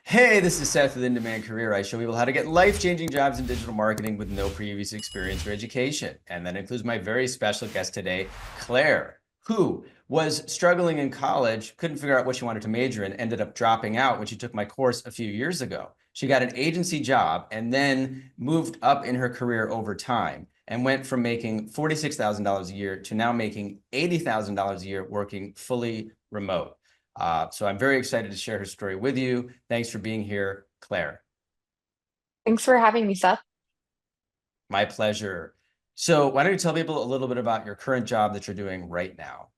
Hey, this is Seth with In Demand Career. I show people how to get life-changing jobs in digital marketing with no previous experience or education. And that includes my very special guest today, Claire, who was struggling in college, couldn't figure out what she wanted to major in, ended up dropping out when she took my course a few years ago. She got an agency job and then moved up in her career over time and went from making $46,000 a year to now making $80,000 a year working fully remote. So I'm very excited to share her story with you. Thanks for being here, Claire. Thanks for having me, Seth. My pleasure. So why don't you tell people a little bit about your current job that you're doing right now?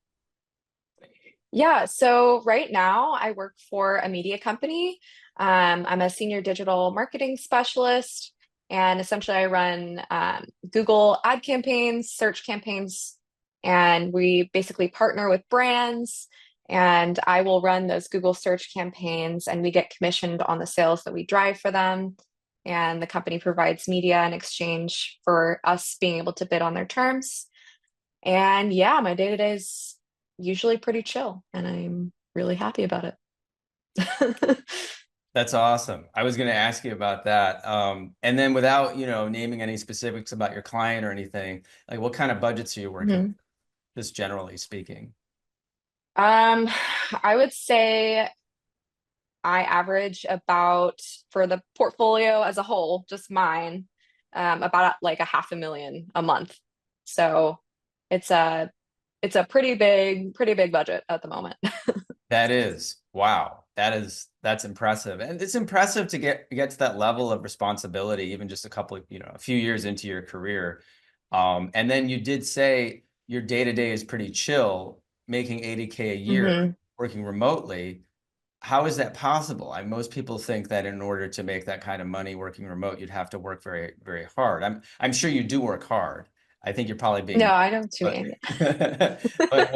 Yeah, so right now I work for a media company. I'm a senior digital marketing specialist, and essentially I run Google ad campaigns, search campaigns, and we basically partner with brands. And I will run those Google search campaigns, and we get commissioned on the sales that we drive for them. And the company provides media in exchange for us being able to bid on their terms. And yeah, my day to day is usually pretty chill, and I'm really happy about it. That's awesome. I was going to ask you about that. And then without, naming any specifics about your client or anything, like what kind of budgets are you working with, Mhm. just generally speaking? Um, I would say I average about for the portfolio as a whole, just mine, about like a half a million a month. So it's a pretty big budget at the moment. That is, wow. That's impressive. And it's impressive to get to that level of responsibility, even just a few years into your career. And then you did say your day-to-day is pretty chill, making 80K a year, hmm working remotely. How is that possible? Most people think that in order to make that kind of money working remote, you'd have to work very, very hard. I'm sure you do work hard. I think you're probably No, being, I know what you but mean. but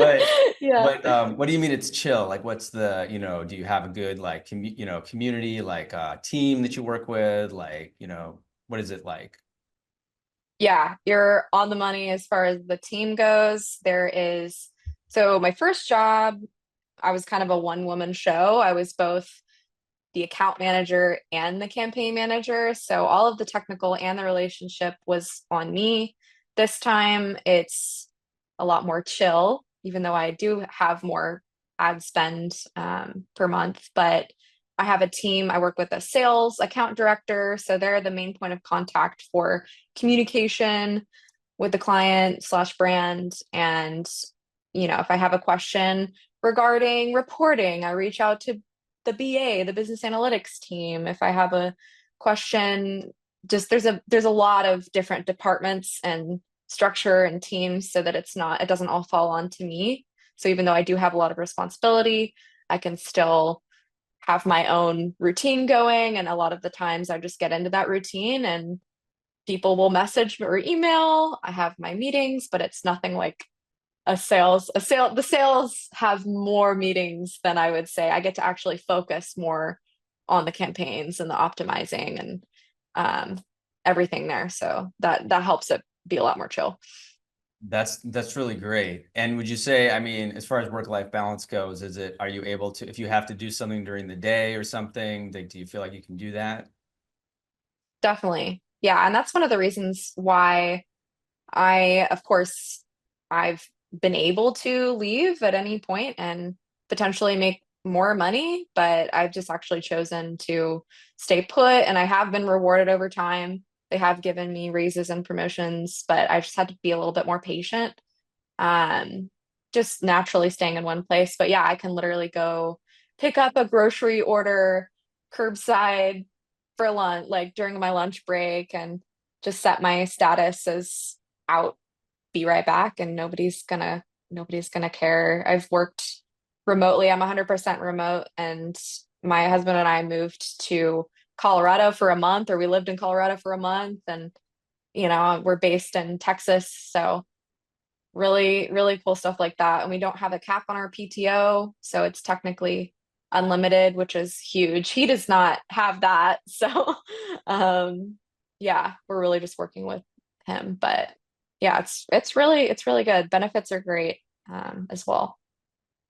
Yeah. what do you mean it's chill? Like what's do you have a good like community, like team that you work with? Like, what is it like? Yeah, you're on the money as far as the team goes. So my first job, I was kind of a one-woman show. I was both the account manager and the campaign manager. So all of the technical and the relationship was on me. This time it's a lot more chill, even though I do have more ad spend per month. But I have a team. I work with a sales account director. So they're the main point of contact for communication with the client slash brand. And, if I have a question regarding reporting, I reach out to the BA, the business analytics team. If I have a question, just there's a lot of different departments and structure and teams so that it doesn't all fall onto me. So even though I do have a lot of responsibility, I can still have my own routine going. And a lot of the times I just get into that routine and people will message or email. I have my meetings, but it's nothing like the sales have more meetings than I would say. I get to actually focus more on the campaigns and the optimizing and um, everything there. So that helps it be a lot more chill. That's really great. And would you say, as far as work-life balance goes, are you able to, if you have to do something during the day or something, do you feel like you can do that? Definitely. Yeah. And that's one of the reasons why of course, I've been able to leave at any point and potentially make more money, but I've just actually chosen to stay put and I have been rewarded over time. They have given me raises and promotions, but I just had to be a little bit more patient. Um, just naturally staying in one place. But yeah, I can literally go pick up a grocery order curbside for lunch, like during my lunch break, and just set my status as out, be right back, and nobody's gonna care. I've worked remotely. I'm 100% remote, and my husband and I moved to Colorado for a month, or we lived in Colorado for a month, and we're based in Texas, so really, really cool stuff like that. And we don't have a cap on our PTO, so it's technically unlimited, which is huge. He does not have that. So yeah, we're really just working with him. But yeah, it's really good. Benefits are great as well.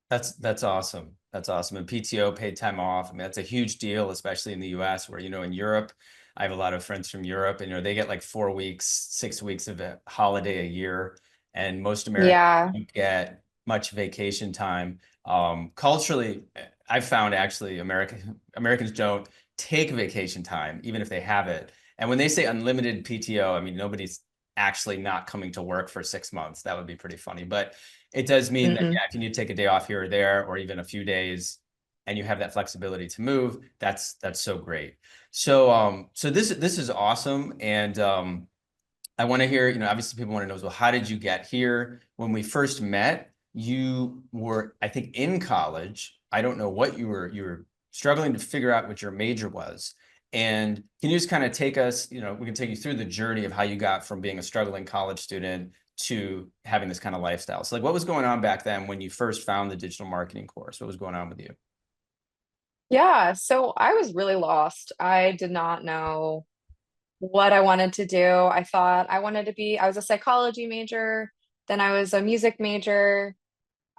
That's awesome. That's awesome. And PTO, paid time off. I mean, that's a huge deal, especially in the US where, in Europe, I have a lot of friends from Europe and, they get like 4 weeks, 6 weeks of a holiday a year. And most Americans Yeah. don't get much vacation time. Culturally, I've found actually Americans don't take vacation time, even if they have it. And when they say unlimited PTO, I mean, nobody's actually not coming to work for 6 months. That would be pretty funny. But it does mean that, Mm-mm. yeah, if you need to take a day off here or there, or even a few days, and you have that flexibility to move, that's so great. So this is awesome. And I want to hear, obviously people want to know, well, how did you get here? When we first met, you were, I think, in college. I don't know what you were struggling to figure out what your major was. And can you just kind of take us, we can take you through the journey of how you got from being a struggling college student to having this kind of lifestyle. So like, what was going on back then when you first found the digital marketing course? What was going on with you? Yeah, so I was really lost. I did not know what I wanted to do. I thought I was a psychology major, then I was a music major.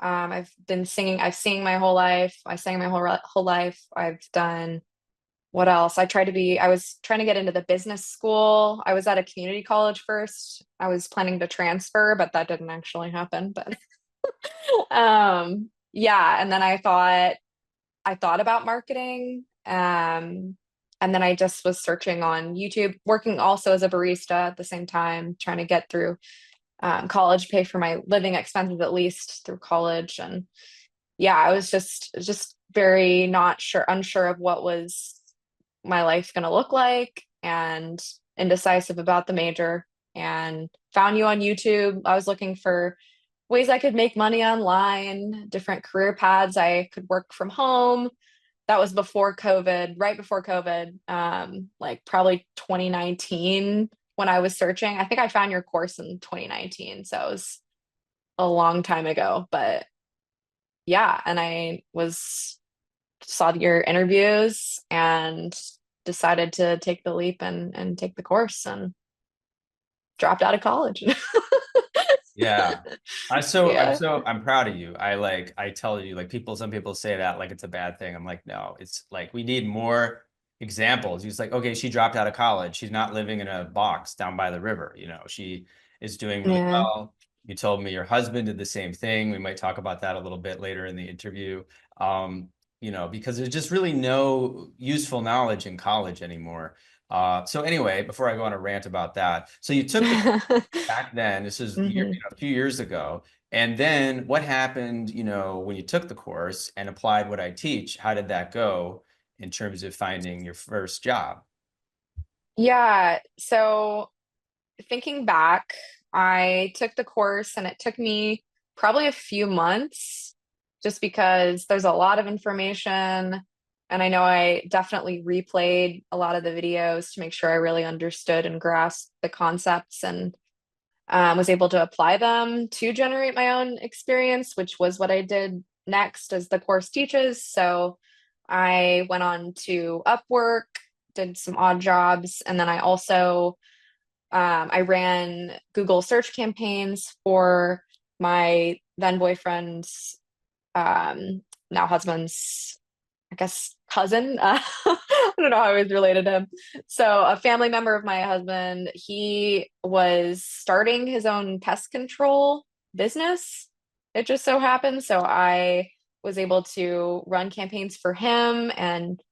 I've sing my whole life. I sang my whole life. I've done what else? I was trying to get into the business school. I was at a community college first. I was planning to transfer, but that didn't actually happen. But yeah, and then I thought about marketing. And then I just was searching on YouTube, working also as a barista at the same time, trying to get through college, pay for my living expenses at least through college. And yeah, I was just very not sure, unsure of what was my life going to look like, and indecisive about the major, and found you on YouTube. I was looking for ways I could make money online, different career paths. I could work from home. That was before COVID, right before COVID, like probably 2019 when I was searching. I think I found your course in 2019, so it was a long time ago. But yeah, and I was saw your interviews and decided to take the leap and take the course and dropped out of college. Yeah. Yeah. I'm proud of you. I tell you, like some people say that like it's a bad thing. I'm like, no, it's like we need more examples. He's like, okay, she dropped out of college. She's not living in a box down by the river. She is doing really Yeah. well. You told me your husband did the same thing. We might talk about that a little bit later in the interview. Um, because there's just really no useful knowledge in college anymore. So anyway, before I go on a rant about that, so you took the back then, this is hmm a few years ago. And then what happened, when you took the course and applied what I teach? How did that go in terms of finding your first job? Yeah. So thinking back, I took the course and it took me probably a few months just because there's a lot of information. And I know I definitely replayed a lot of the videos to make sure I really understood and grasped the concepts, and was able to apply them to generate my own experience, which was what I did next as the course teaches. So I went on to Upwork, did some odd jobs, and then I ran Google search campaigns for my then boyfriend's, now husband's, I guess, cousin. I don't know how I was related to him. So, a family member of my husband, he was starting his own pest control business. It just so happened. So, I was able to run campaigns for him and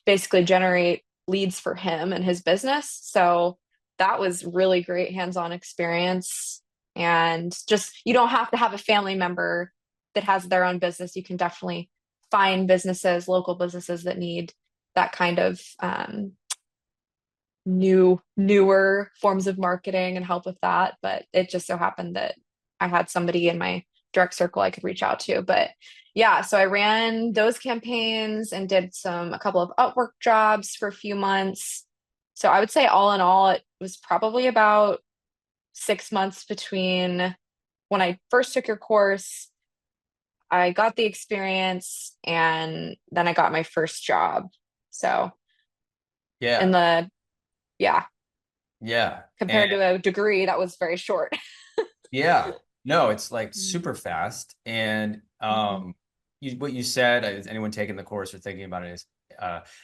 basically generate leads for him and his business. So, that was really great hands-on experience. And just, you don't have to have a family member that has their own business. You can definitely find local businesses that need that kind of newer forms of marketing and help with that. But it just so happened that I had somebody in my direct circle I could reach out to. But yeah, so I ran those campaigns and did a couple of Upwork jobs for a few months. So I would say all in all, it was probably about 6 months between when I first took your course, I got the experience, and then I got my first job. So in Yeah. the yeah, Yeah. And compared to a degree, that was very short. yeah, no, it's like Mm. super fast. And Mhm. what you said, is anyone taking the course or thinking about it is,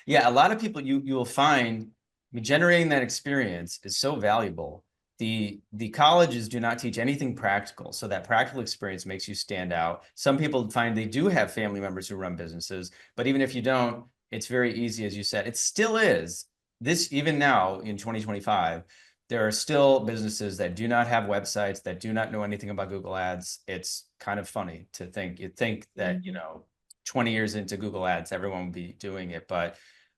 yeah, a lot of people you will find, I mean, generating that experience is so valuable. The colleges do not teach anything practical, so that practical experience makes you stand out. Some people find they do have family members who run businesses, but even if you don't, it's very easy, as you said. It still is this, even now in 2025. There are still businesses that do not have websites, that do not know anything about Google Ads. It's kind of funny to think, you'd think that, 20 years into Google Ads, everyone would be doing it,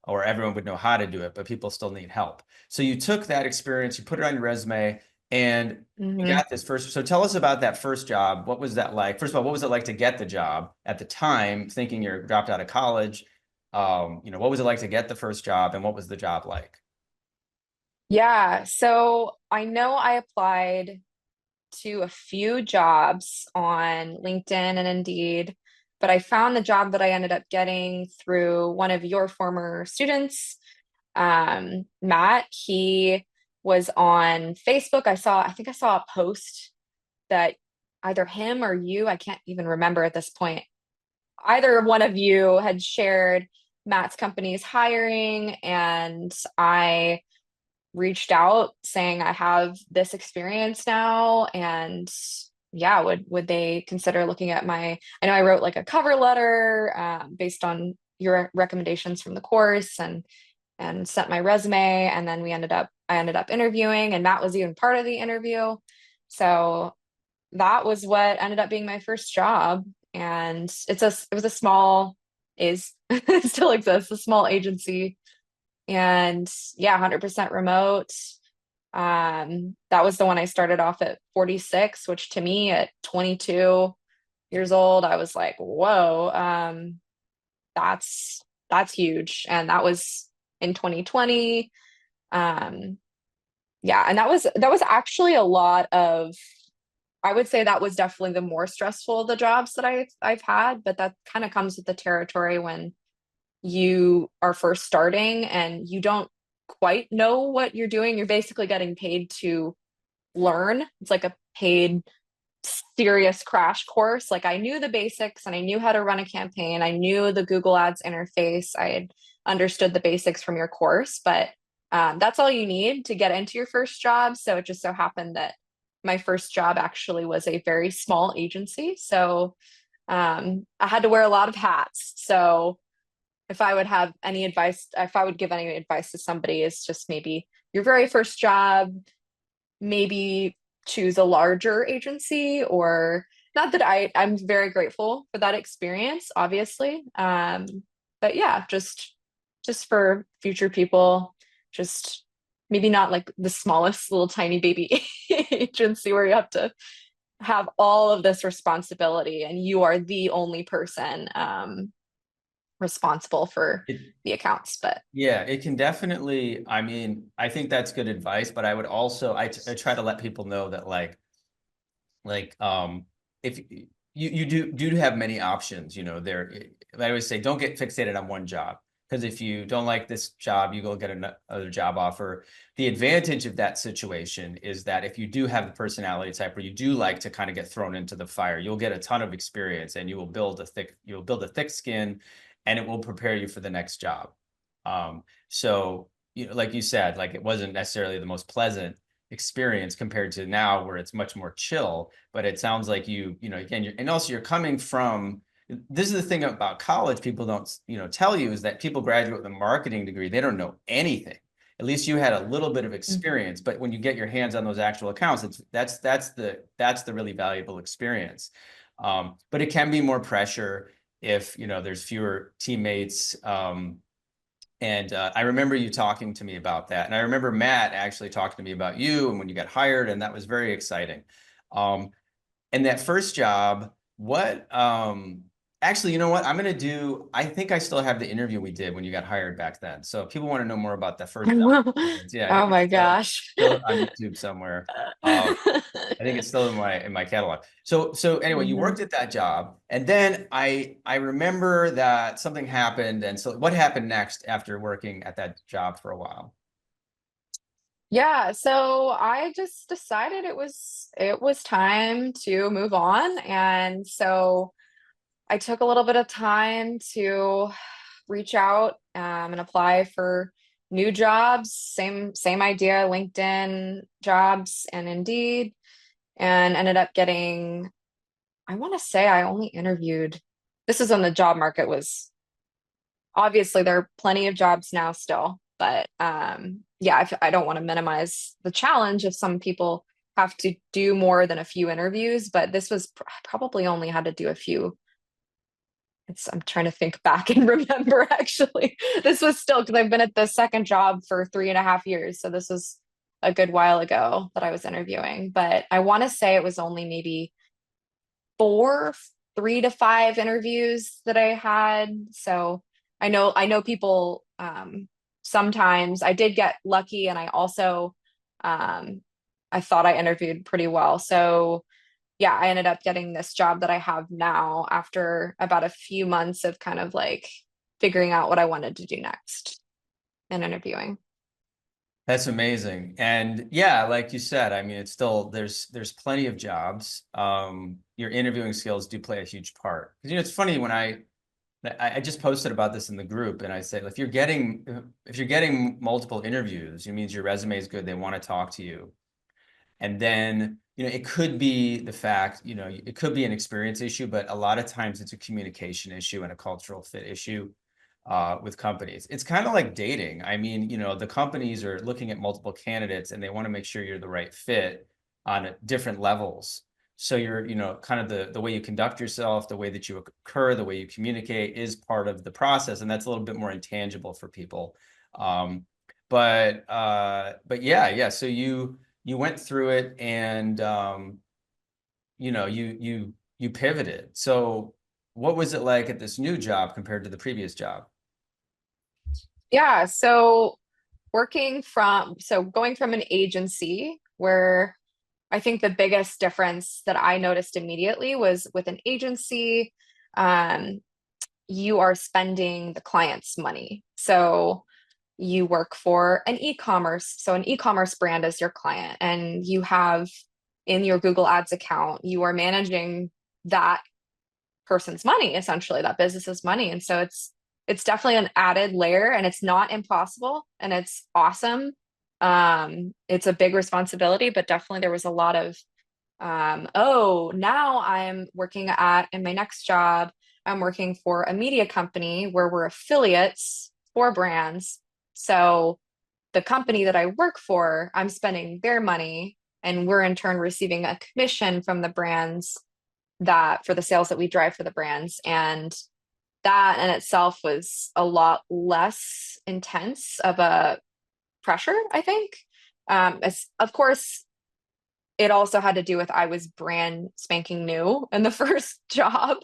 or everyone would know how to do it, but people still need help. So you took that experience, you put it on your resume, and you got this first. So tell us about that first job. What was that like? First of all, what was it like to get the job at the time, thinking you're dropped out of college? What was it like to get the first job, and what was the job like? Yeah, so I know I applied to a few jobs on LinkedIn and Indeed, but I found the job that I ended up getting through one of your former students, Matt. He was on Facebook. I think I saw a post that either him or you, I can't even remember at this point, either one of you had shared Matt's company's hiring, and I reached out saying I have this experience now, and yeah, would they consider looking at I know I wrote like a cover letter based on your recommendations from the course, and sent my resume, and then I ended up interviewing, and Matt was even part of the interview. So that was what ended up being my first job. And it was a small, is it still exists, a small agency, and yeah, 100% remote. That was the one I started off at 46, which to me at 22 years old, I was like, whoa, that's huge. And that was in 2020. Yeah, and that was actually a lot of, I would say that was definitely the more stressful of the jobs that I've had, but that kind of comes with the territory when you are first starting and you don't quite know what you're doing. You're basically getting paid to learn. It's like a paid serious crash course. Like I knew the basics and I knew how to run a campaign. I knew the Google Ads interface. I had understood the basics from your course, but that's all you need to get into your first job. So it just so happened that my first job actually was a very small agency. So I had to wear a lot of hats. So if I would have any advice, if I would give any advice to somebody, is just maybe your very first job, maybe choose a larger agency, or not that I'm very grateful for that experience, obviously. But yeah, just for future people, just maybe not like the smallest little tiny baby agency where you have to have all of this responsibility and you are the only person responsible for the accounts. But Yeah, it can definitely, I mean, I think that's good advice, but I would also, I try to let people know that if you do have many options, I always say, don't get fixated on one job, because if you don't like this job, you go get another job offer. The advantage of that situation is that if you do have the personality type where you do like to kind of get thrown into the fire, you'll get a ton of experience and you will build a thick skin, and it will prepare you for the next job. So, like you said, like it wasn't necessarily the most pleasant experience compared to now where it's much more chill, but it sounds like again, and also you're coming from, this is the thing about college people don't, tell you, is that people graduate with a marketing degree, they don't know anything. At least you had a little bit of experience, but when you get your hands on those actual accounts, that's the really valuable experience. But it can be more pressure if, there's fewer teammates. And I remember you talking to me about that. And I remember Matt actually talking to me about you and when you got hired, and that was very exciting. And that first job, actually, you know what I'm going to do? I think I still have the interview we did when you got hired back then. So if people want to know more about that first job experience, yeah, I oh think it's my gosh. still on YouTube somewhere. I think it's still in my catalog. So anyway, you worked at that job, and then I remember that something happened. And so what happened next after working at that job for a while? Yeah, so I just decided it was time to move on. And so I took a little bit of time to reach out and apply for new jobs. Same idea, LinkedIn jobs and Indeed, and ended up getting, I want to say I only interviewed, this is when the job market was, obviously there are plenty of jobs now still, but yeah, I don't want to minimize the challenge if some people have to do more than a few interviews, but this was probably only had to do a few. I'm trying to think back and remember actually. This was still because I've been at the second job for 3.5 years. So this was a good while ago that I was interviewing. But I want to say it was only maybe four, 3 to 5 interviews that I had. So I know people sometimes I did get lucky and I also I thought I interviewed pretty well. So yeah, I ended up getting this job that I have now after about a few months of kind of like figuring out what I wanted to do next and interviewing. That's amazing. And yeah, like you said, I mean, it's still, there's plenty of jobs. Your interviewing skills do play a huge part. Because, it's funny when I just posted about this in the group, and I said, if you're getting multiple interviews, it means your resume is good. They want to talk to you. And then, it could be the fact, it could be an experience issue, but a lot of times it's a communication issue and a cultural fit issue with companies. It's kind of like dating. I mean, the companies are looking at multiple candidates and they want to make sure you're the right fit on different levels. So you're, kind of the way you conduct yourself, the way that you occur, the way you communicate is part of the process. And that's a little bit more intangible for people. But yeah. So you went through it and, you pivoted. So what was it like at this new job compared to the previous job? Yeah, so going from an agency where I think the biggest difference that I noticed immediately was with an agency, um, you are spending the client's money. So you work for an e-commerce brand as your client, and you have in your Google Ads account, you are managing that person's money, essentially, that business's money. And so it's definitely an added layer and it's not impossible and it's awesome. It's a big responsibility, but definitely there was a lot of oh, now I'm working in my next job, I'm working for a media company where we're affiliates for brands. So the company that I work for, I'm spending their money and we're in turn receiving a commission from the brands that for the sales that we drive for the brands. And that in itself was a lot less intense of a pressure, I think. Of course, it also had to do with I was brand spanking new in the first job.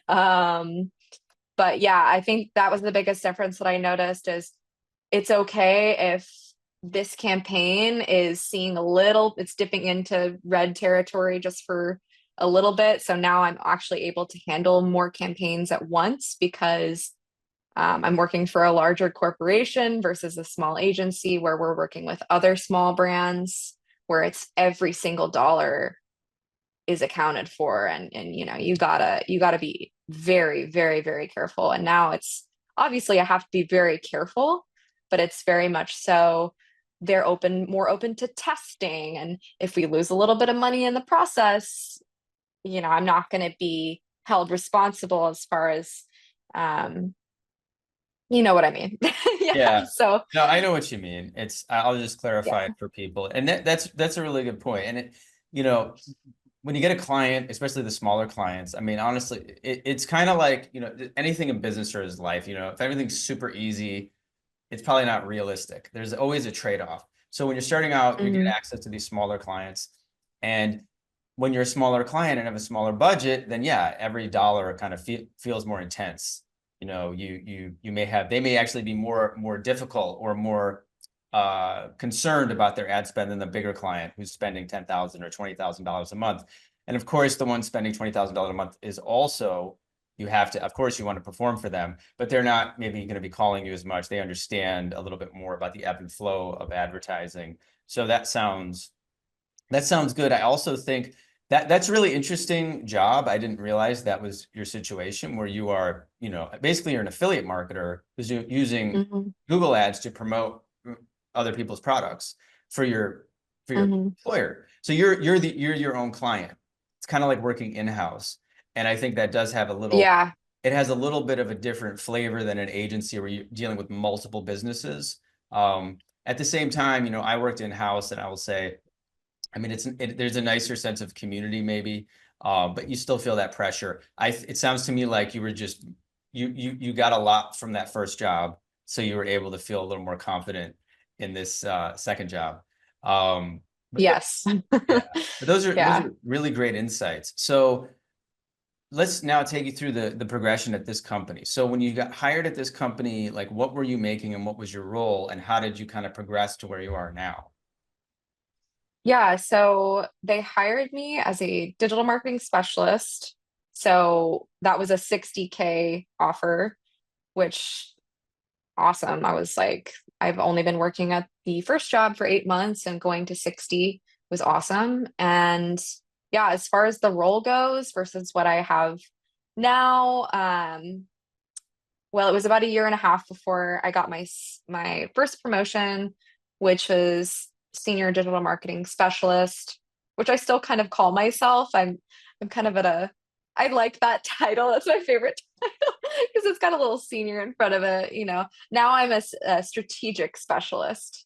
But yeah, I think that was the biggest difference that I noticed is it's okay if this campaign is it's dipping into red territory just for a little bit. So now I'm actually able to handle more campaigns at once because I'm working for a larger corporation versus a small agency where we're working with other small brands where it's every single dollar is accounted for. And you gotta be very, very, very careful. And now it's obviously I have to be very careful, but it's very much so they're more open to testing. And if we lose a little bit of money in the process, I'm not going to be held responsible as far as, you know what I mean? Yeah. Yeah. So, No, I know what you mean. I'll just clarify yeah. it for people. And that's a really good point. And you know, when you get a client, especially the smaller clients, I mean, honestly, it's kind of like, anything in business or is life, if everything's super easy, it's probably not realistic. There's always a trade-off. So when you're starting out, you're getting Mhm. access to these smaller clients. And when you're a smaller client and have a smaller budget, then yeah, every dollar kind of feels more intense. They may actually be more difficult or more concerned about their ad spend than the bigger client who's spending $10,000 or $20,000 a month. And of course, the one spending $20,000 a month is also, of course, you want to perform for them, but they're not maybe going to be calling you as much. They understand a little bit more about the ebb and flow of advertising. So that sounds good. I also think That's a really interesting job. I didn't realize that was your situation where you are, basically you're an affiliate marketer who's using Hmm. Google ads to promote other people's products for your Hmm. employer. So you're your own client. It's kind of like working in-house. And I think that does have Yeah. it has a little bit of a different flavor than an agency where you're dealing with multiple businesses. At the same time, I worked in-house, and I will say, I mean, there's a nicer sense of community maybe, but you still feel that pressure. It sounds to me like you were just you got a lot from that first job, so you were able to feel a little more confident in this second job. But Yes. yeah, but those Yeah. are really great insights. So let's now take you through the progression at this company. So when you got hired at this company, like what were you making and what was your role, and how did you kind of progress to where you are now? Yeah, so they hired me as a digital marketing specialist. So that was a 60K offer, which awesome. I was like, I've only been working at the first job for 8 months, and going to 60 was awesome. And yeah, as far as the role goes versus what I have now, well, it was about a year and a half before I got my first promotion, which was senior digital marketing specialist, which I still kind of call myself. I'm kind of at a I like that title. That's my favorite title because it's got a little senior in front of it, you know. Now I'm a strategic specialist,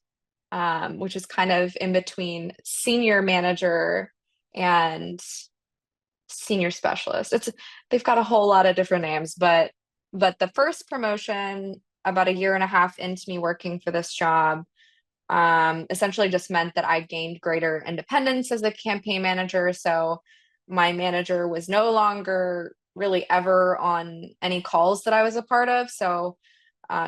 which is kind of in between senior manager and senior specialist. They've got a whole lot of different names, but the first promotion about a year and a half into me working for this job essentially just meant that I gained greater independence as a campaign manager. So my manager was no longer really ever on any calls that I was a part of. So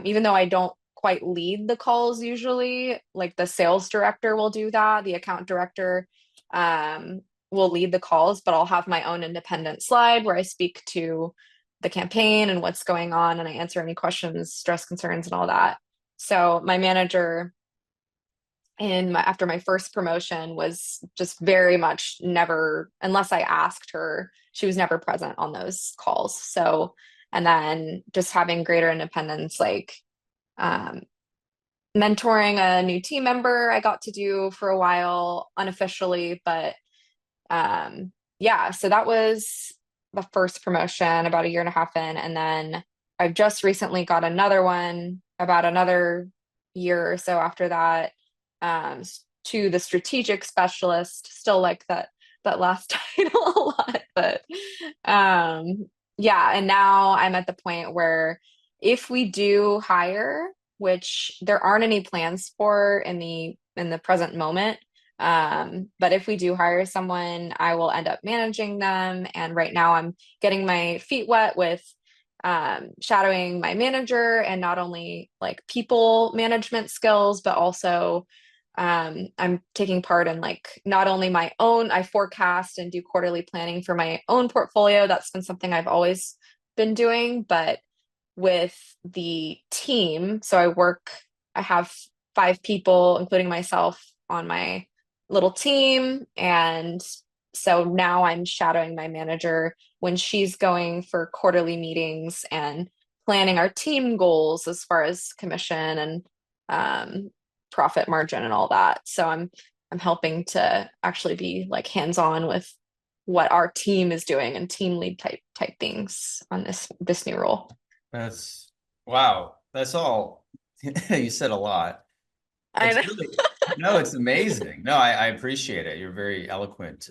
even though I don't quite lead the calls usually, like the sales director will do that, the account director um, will lead the calls, but I'll have my own independent slide where I speak to the campaign and what's going on, and I answer any questions, stress concerns, and all that. So my manager after my first promotion was just very much never, unless I asked her, she was never present on those calls. So, and then just having greater independence, like um, mentoring a new team member, I got to do for a while unofficially, but yeah, so that was the first promotion about a year and a half in. And then I've just recently got another one about another year or so after that, um, to the strategic specialist. Still like that last title a lot, but yeah, and now I'm at the point where if we do hire, which there aren't any plans for in the present moment, but if we do hire someone, I will end up managing them. And right now I'm getting my feet wet with shadowing my manager, and not only like people management skills, but also I'm taking part in like not only my own, I forecast and do quarterly planning for my own portfolio. That's been something I've always been doing, but with the team. So I have 5 people, including myself, on my little team. And so now I'm shadowing my manager when she's going for quarterly meetings and planning our team goals as far as commission and profit margin and all that. So I'm helping to actually be like hands-on with what our team is doing and team lead type things on this new role. That's wow. That's all. You said a lot. I It's know. really, no, it's amazing. No, I appreciate it. You're very eloquent.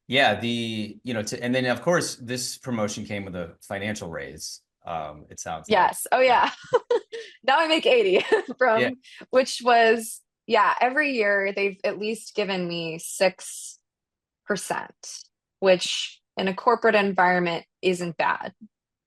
Yeah, and then of course this promotion came with a financial raise. It sounds like. Yes. Oh Yeah. yeah. Now I make 80 Yeah. from which was yeah, every year they've at least given me 6%, which in a corporate environment isn't bad.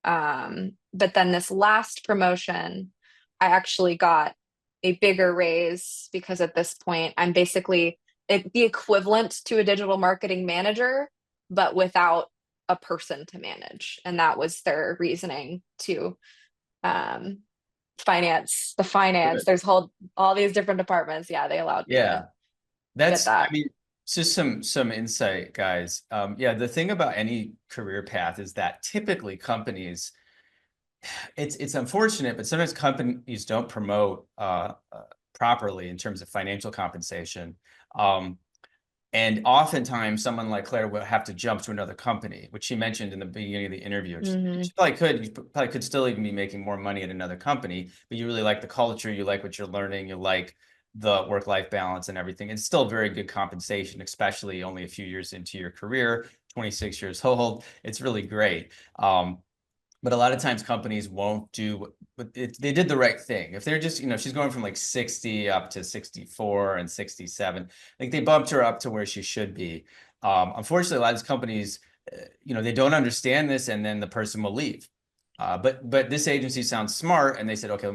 But then this last promotion, I actually got a bigger raise because at this point I'm basically the equivalent to a digital marketing manager, but without a person to manage. And that was their reasoning to um, finance. Good. There's all these different departments. Yeah, they allowed me to Yeah. get I that. mean, Just some insight, guys. Yeah, the thing about any career path is that typically companies, it's unfortunate, but sometimes companies don't promote properly in terms of financial compensation. And oftentimes someone like Claire will have to jump to another company, which she mentioned in the beginning of the interview. She probably could, you probably could still even be making more money at another company, but you really like the culture, you like what you're learning, you like the work-life balance and everything. It's still very good compensation, especially only a few years into your career, 26 years old. It's really great. But a lot of times companies won't do, they did the right thing. If they're just, she's going from like 60 up to 64 and 67, like they bumped her up to where she should be. Unfortunately, a lot of these companies, they don't understand this, and then the person will leave. But this agency sounds smart, and they said, okay,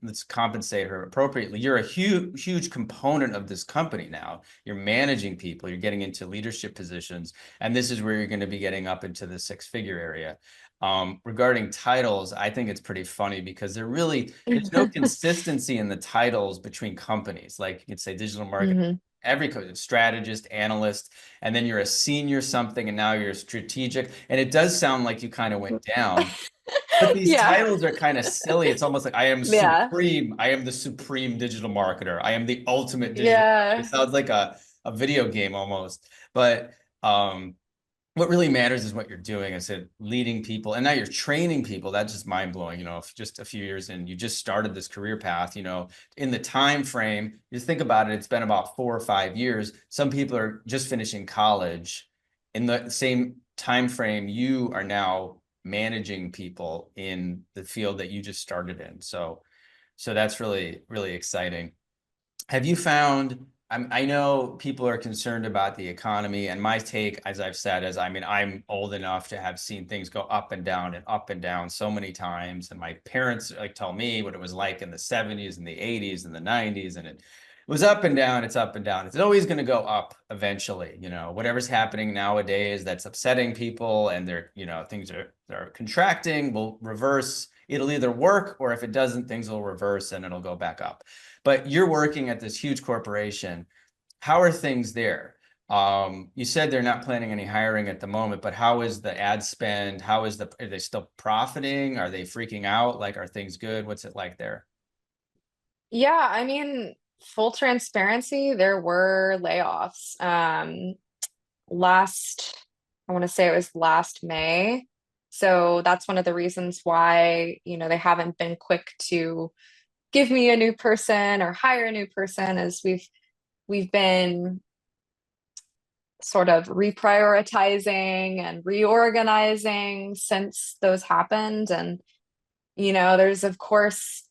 let's compensate her appropriately. You're a huge component of this company now. You're managing people, you're getting into leadership positions, and this is where you're going to be getting up into the six-figure area. Regarding titles, I think it's pretty funny because there's no consistency in the titles between companies. Like you can say digital marketing, every strategist, analyst, and then you're a senior something, and now you're a strategic. And it does sound like you kind of went down. But these Yeah. titles are kind of silly. It's almost like I am Yeah. supreme. I am the supreme digital marketer. I am the ultimate digital. Yeah. It sounds like a video game almost. But what really matters is what you're doing. I said leading people, and now you're training people. That's just mind blowing. If just a few years in, you just started this career path. In the time frame, you think about it, it's been about 4 or 5 years. Some people are just finishing college. In the same time frame, you are now managing people in the field that you just started in. So that's really, really exciting. Have you found, I know people are concerned about the economy, and my take, as I've said, is, I'm old enough to have seen things go up and down so many times. And my parents tell me what it was like in the 70s and the 80s and the 90s, and it was up and down. It's up and down. It's always going to go up eventually. Whatever's happening nowadays that's upsetting people, and things are contracting, will reverse. It'll either work, or if it doesn't, things will reverse and it'll go back up. But you're working at this huge corporation. How are things there? You said they're not planning any hiring at the moment, but how is the ad spend? Are they still profiting? Are they freaking out? Like, are things good? What's it like there? Yeah, full transparency, there were layoffs. I want to say it was last May. So that's one of the reasons why, they haven't been quick to give me a new person or hire a new person, as we've been sort of reprioritizing and reorganizing since those happened. And there's of course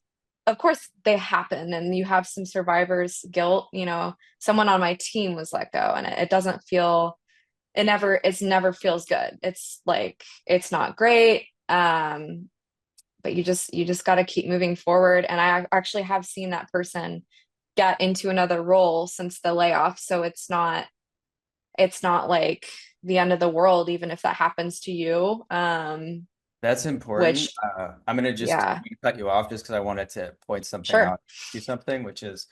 they happen, and you have some survivor's guilt. Someone on my team was let go, and it doesn't feel, it never feels good. It's like, it's not great. But you just got to keep moving forward. And I actually have seen that person get into another role since the layoff. So it's not like the end of the world, even if that happens to you. That's important. Which, I'm going to just yeah, cut you off just because I wanted to point something sure. out, do something, which is,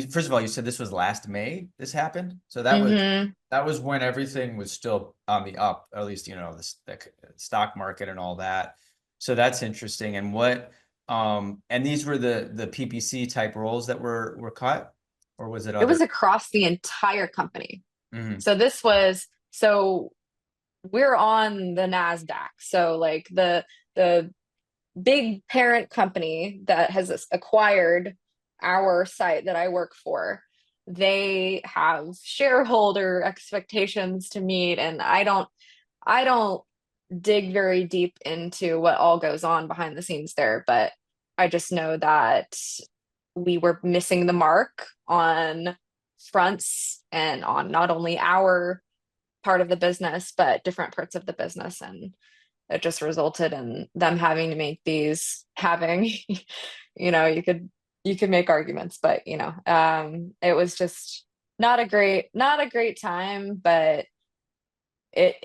first of all, you said this was last May this happened. So Hmm. that was when everything was still on the up, at least, the stock market and all that. So that's interesting. And these were the PPC type roles that were cut, or was it It other? was across the entire company. Mhm. So we're on the NASDAQ. So like the big parent company that has acquired our site that I work for, they have shareholder expectations to meet, and I don't dig very deep into what all goes on behind the scenes there, but I just know that we were missing the mark on fronts and on not only our part of the business, but different parts of the business. And it just resulted in them having to make you could make arguments, but it was just not a great time. But I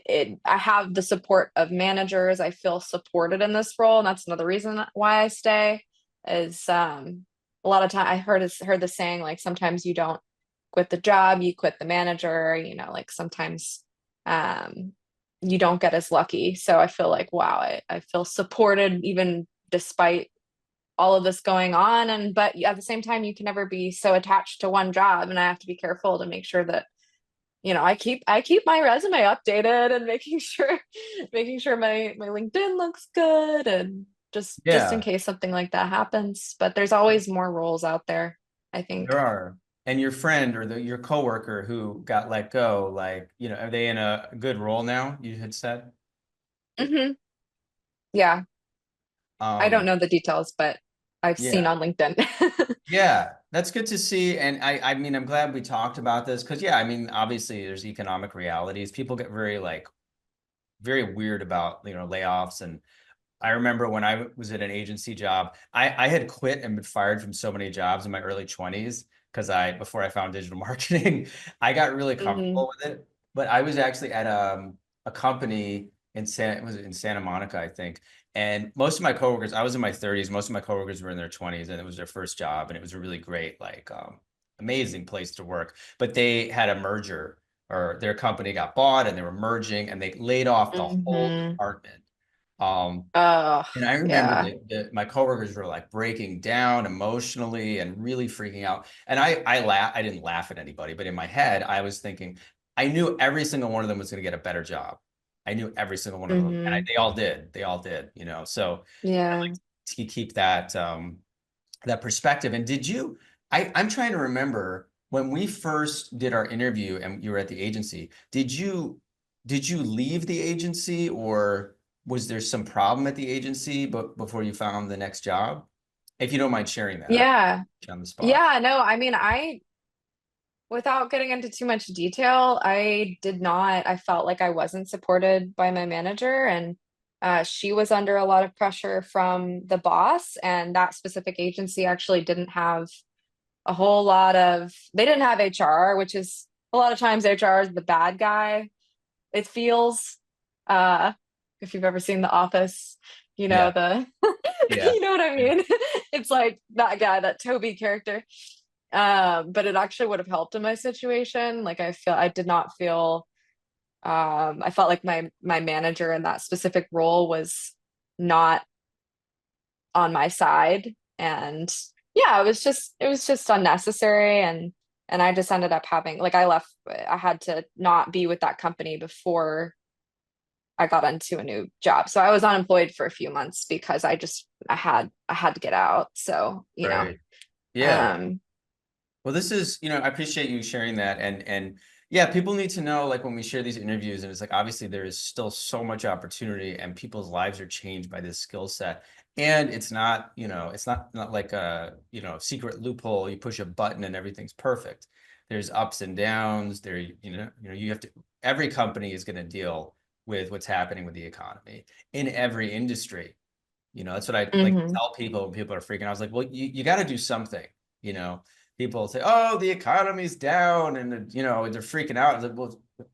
have the support of managers. I feel supported in this role, and that's another reason why I stay. Is a lot of time I heard the saying, like, sometimes you don't quit the job, you quit the manager, like sometimes you don't get as lucky. So I feel like, wow, I feel supported even despite all of this going on. But at the same time, you can never be so attached to one job. And I have to be careful to make sure that, I keep my resume updated and making sure my LinkedIn looks good, and just in Yeah, case something like that happens. But there's always more roles out there, I there think. are. And your friend or your coworker who got let go, like, are they in a good role now, you had said? Hmm. Yeah. I don't Um, know the details, but I've seen yeah. on LinkedIn. Yeah, that's good to see. And I mean, I'm glad we talked about this because, yeah, I mean, obviously there's economic realities. People get very very weird about, layoffs. And I remember when I was at an agency job, I had quit and been fired from so many jobs in my early 20s because before I found digital marketing, I got really Hmm. comfortable with it. But I was actually at a company was it in Santa Monica, I think. And most of my coworkers, I was in my 30s, most of my coworkers were in their 20s, and it was their first job. And it was a really great, amazing place to work. But they had a merger, or their company got bought and they were merging, and they laid off the whole Hmm. department. Um, Oh, and I remember yeah. that my coworkers were like breaking down emotionally and really freaking out. And I didn't laugh at anybody, but in my head, I was thinking, I knew every single one of them was going to get a better job. I knew every single one of them, and Hmm. they all did. They all did, So I Yeah. like to keep that perspective. And I'm trying to remember when we first did our interview and you were at the agency, did you leave the agency, or was there some problem at the agency but before you found the next job? If you don't mind sharing that, I don't Yeah. put you on the spot. Yeah. No, I mean, without getting into too much detail, I felt like I wasn't supported by my manager, and she was under a lot of pressure from the boss. And that specific agency actually didn't have they didn't have HR, which is a lot of times HR is the bad guy. It feels, uh, if you've ever seen The Office, Yeah, the, yeah, you know what I mean? It's like that guy, that Toby character. But it actually would have helped in my situation. Like I did not feel, I felt like my manager in that specific role was not on my side. And yeah, it was just unnecessary. And I just ended up having, like, I had to not be with that company before I got into a new job. So I was unemployed for a few months because I had to get out. So, right. Yeah. um, Well, this is, I appreciate you sharing that. And yeah, people need to know, like when we share these interviews, and it's like obviously there is still so much opportunity and people's lives are changed by this skill set. And it's not like a, secret loophole. You push a button and everything's perfect. There's ups and downs. You have to, every company is going to deal with what's happening with the economy in every industry. That's what I like to mhm. tell people when people are freaking out. I was like, well, you got to do something, you know. People say, oh, the economy's down and, they're freaking out. I was like,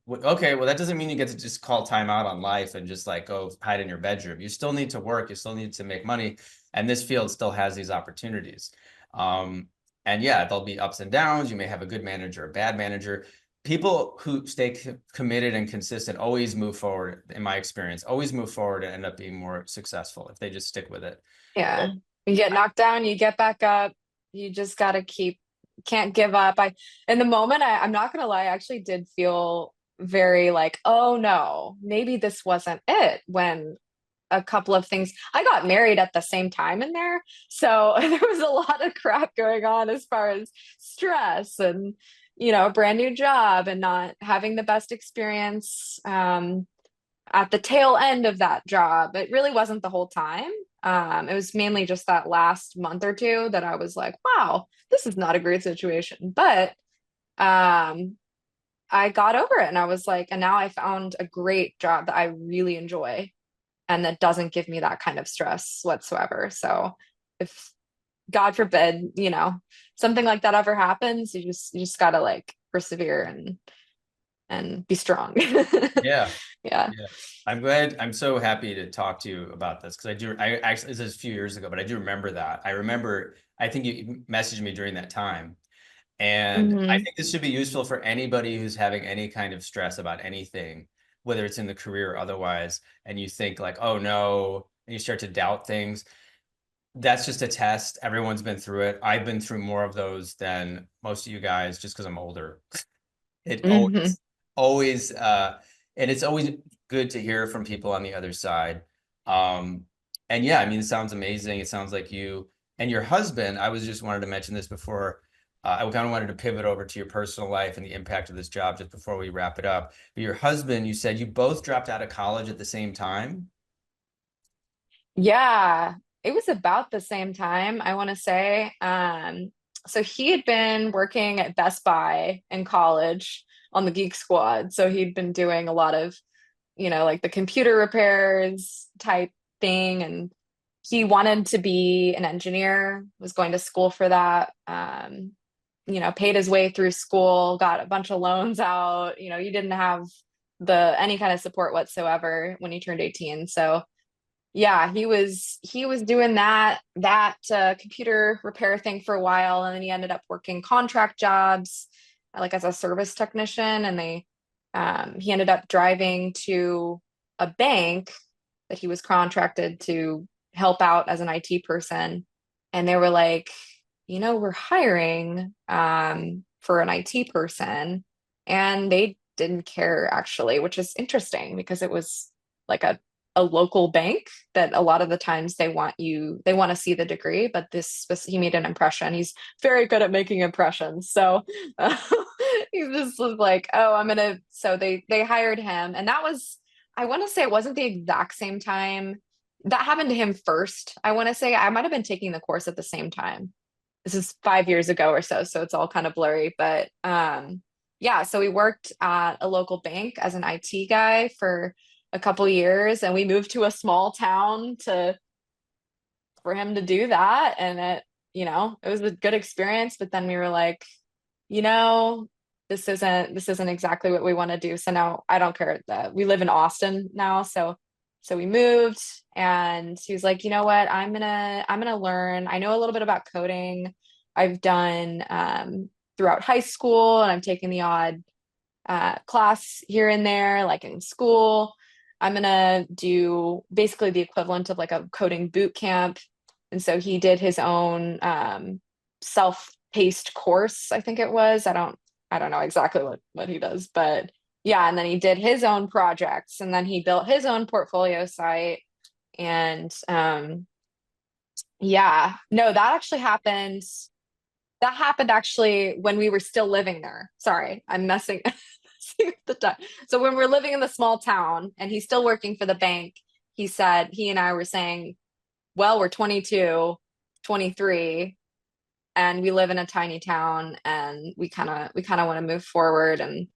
well, okay, well, that doesn't mean you get to just call time out on life and just like go hide in your bedroom. You still need to work. You still need to make money. And this field still has these opportunities. Um, and yeah, there'll be ups and downs. You may have a good manager, a bad manager. People who stay committed and consistent always move forward, in my experience, always move forward and end up being more successful if they just stick with it. So, Yeah. You get knocked down, you get back up. You just gotta can't give up. In the moment, I'm not gonna lie, I actually did feel very like, oh no, maybe this wasn't it, when a couple of things, I got married at the same time in there. So there was a lot of crap going on as far as stress and, a brand new job and not having the best experience. At the tail end of that job. It really wasn't the whole time. It was mainly just that last month or two that I was like, wow, this is not a great situation. But um, I got over it, and I was like, and now I found a great job that I really enjoy and that doesn't give me that kind of stress whatsoever. So if God forbid, something like that ever happens, you just gotta like persevere and be strong. yeah. Yeah. Yeah. I'm glad. I'm so happy to talk to you about this because I actually, this is a few years ago, but I do remember that. I remember, I think you messaged me during that time. And I Hmm. think this should be useful for anybody who's having any kind of stress about anything, whether it's in the career or otherwise, and you think like, oh no, and you start to doubt things. That's just a test. Everyone's been through it. I've been through more of those than most of you guys just because I'm older. It Hmm. always, and it's always good to hear from people on the other side. Um, and yeah, I mean, it sounds amazing. It sounds like you and your husband, I was just wanted to mention this before. I kind of wanted to pivot over to your personal life and the impact of this job just before we wrap it up. But your husband, you said you both dropped out of college at the same time. Yeah, it was about the same time, I want to say. So he had been working at Best Buy in college on the Geek Squad. So he'd been doing a lot of, like the computer repairs type thing. And he wanted to be an engineer, was going to school for that. Paid his way through school, got a bunch of loans out. He didn't have the any kind of support whatsoever when he turned 18. So yeah, he was doing that computer repair thing for a while, and then he ended up working contract jobs, like as a service technician, and he ended up driving to a bank that he was contracted to help out as an IT person, and they were like, we're hiring for an IT person, and they didn't care actually, which is interesting because it was like a local bank that a lot of the times they want to see the degree, but he made an impression. He's very good at making impressions. So uh, he just was like, oh, so they hired him. And that was, I want to say it wasn't the exact same time. That happened to him first. I want to say I might have been taking the course at the same time. This is 5 years ago or so, so it's all kind of blurry. But yeah, so we worked at a local bank as an IT guy for a couple years, and we moved to a small town to for him to do that. And it was a good experience. But then we were like, you know, this isn't exactly what we want to do. So now I don't care that we live in Austin now. So we moved, and he was like, you know what, I'm gonna learn. I know a little bit about coding. I've done throughout high school, and I'm taking the odd class here and there, like in school. I'm gonna do basically the equivalent of like a coding boot camp. And so he did his own self-paced course, I think it was. I don't know exactly what he does, but yeah, and then he did his own projects, and then he built his own portfolio site. And yeah, no, that happened actually when we were still living there. Sorry, I'm messing with the time. So when we're living in the small town and he's still working for the bank, he and I were saying, well, we're 22, 23, and we live in a tiny town, and we kind of want to move forward and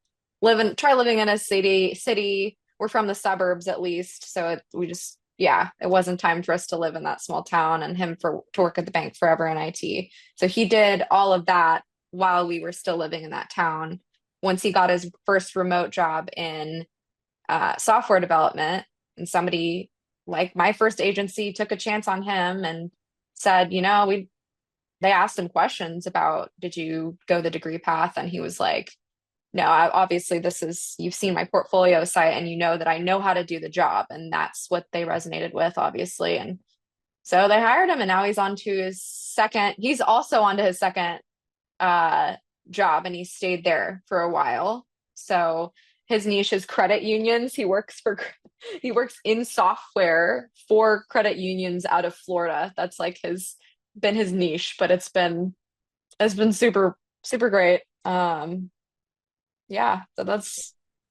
try living in a city. We're from the suburbs at least, so yeah, it wasn't time for us to live in that small town and him to work at the bank forever in IT. So he did all of that while we were still living in that town. Once he got his first remote job in software development, and somebody like my first agency took a chance on him and said, they asked him questions about, did you go the degree path? And he was like, no, obviously you've seen my portfolio site, and you know that I know how to do the job. And that's what they resonated with, obviously. And so they hired him, and now he's also on to his second uh, job, and he stayed there for a while. So his niche is credit unions. He works in software for credit unions out of Florida. That's like been his niche, but it's been super, super great. Yeah, so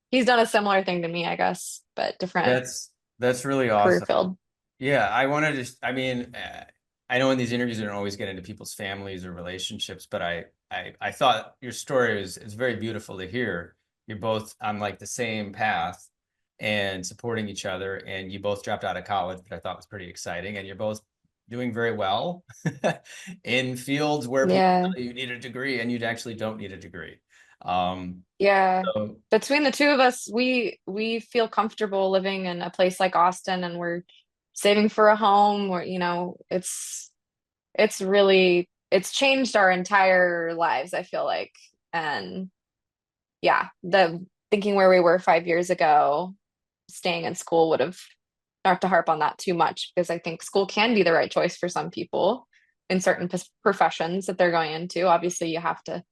he's done a similar thing to me, I guess, but different That's really career awesome. field. Yeah, I want to just, I mean, I know in these interviews, I don't always get into people's families or relationships, but I thought your story is very beautiful to hear. You're both on like the same path and supporting each other, and you both dropped out of college, which I thought was pretty exciting, and you're both doing very well in fields where people Yeah. tell you need a degree and you actually don't need a degree. Um, Yeah. so Between the two of us, we feel comfortable living in a place like Austin, and we're saving for a home where, it's really it's changed our entire lives, I feel like. And yeah, the thinking where we were 5 years ago, staying in school would have, not to harp on that too much, because I think school can be the right choice for some people in certain professions that they're going into. Obviously, you have to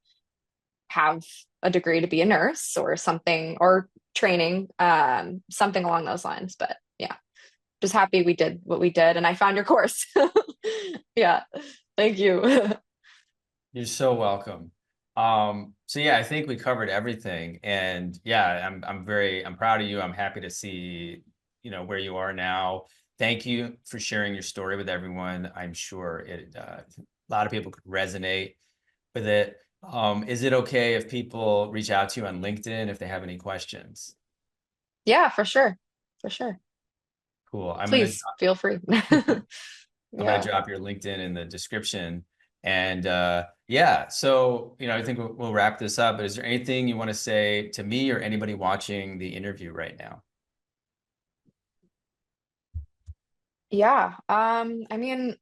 have a degree to be a nurse or something, or training, something along those lines. But yeah, just happy we did what we did, and I found your course. Yeah, thank you. You're so welcome. So yeah, I think we covered everything, and yeah, I'm proud of you. I'm happy to see, where you are now. Thank you for sharing your story with everyone. I'm sure a lot of people could resonate with it. Is it okay if people reach out to you on LinkedIn if they have any questions? Yeah, for sure. For sure. Cool. Please feel free. I'm gonna Yeah. drop your LinkedIn in the description. And yeah, so I think we'll wrap this up. But is there anything you want to say to me or anybody watching the interview right now? Yeah. I mean,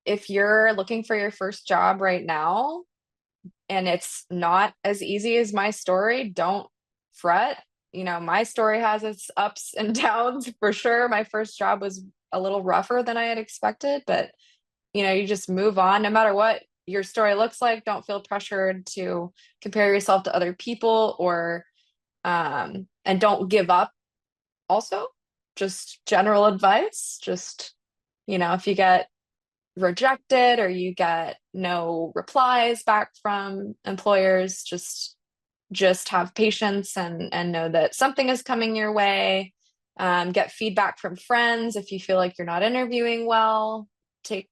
if you're looking for your first job right now and it's not as easy as my story, don't fret. My story has its ups and downs for sure. My first job was a little rougher than I had expected, but you just move on no matter what your story looks like. Don't feel pressured to compare yourself to other people, or and don't give up also. Just general advice. Just, if you get rejected or you get no replies back from employers, just have patience and know that something is coming your way. Get feedback from friends if you feel like you're not interviewing well. Take,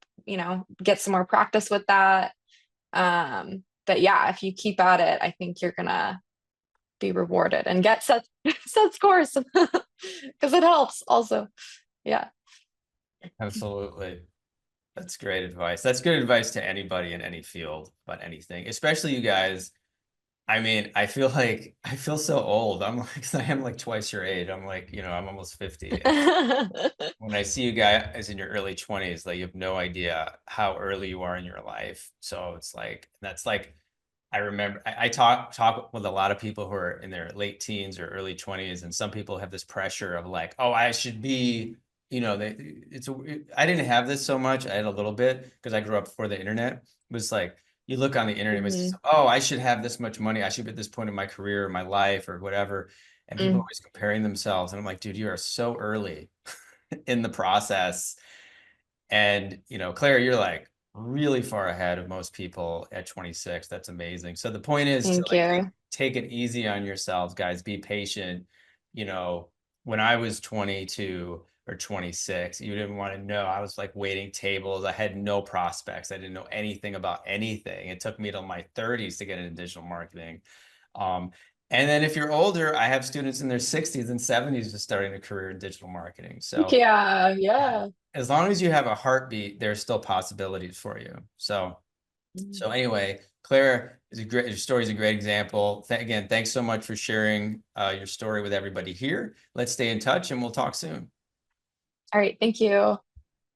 get some more practice with that. But yeah, if you keep at it, I think you're gonna be rewarded, and get Seth's course because it helps also. Yeah. Absolutely. That's great advice. That's good advice to anybody in any field about anything, especially you guys. I mean, I feel so old. I'm like, I am like twice your age. I'm like, I'm almost 50. And when I see you guys in your early 20s, like you have no idea how early you are in your life. So it's like, that's like, I remember I talk with a lot of people who are in their late teens or early 20s, and some people have this pressure of like, oh, I should be, I didn't have this so much. I had a little bit because I grew up before the internet. It was like you look on the internet, it's, Mhm. oh, I should have this much money. I should be at this point in my career, or my life, or whatever. And people are Mm. always comparing themselves, and I'm like, dude, you are so early in the process. And, Claire, you're like really far ahead of most people at 26. That's amazing. So the point is to Thank like you. take it easy on yourselves, guys. Be patient. When I was 22 or 26, you didn't want to know. I was like waiting tables. I had no prospects. I didn't know anything about anything. It took me till my 30s to get into digital marketing. Um, and then if you're older, I have students in their 60s and 70s just starting a career in digital marketing. So Yeah, yeah. as long as you have a heartbeat, there's still possibilities for you. So, Mm. so anyway, Claire your story is a great example. Again, thanks so much for sharing your story with everybody here. Let's stay in touch and we'll talk soon. All right, thank you.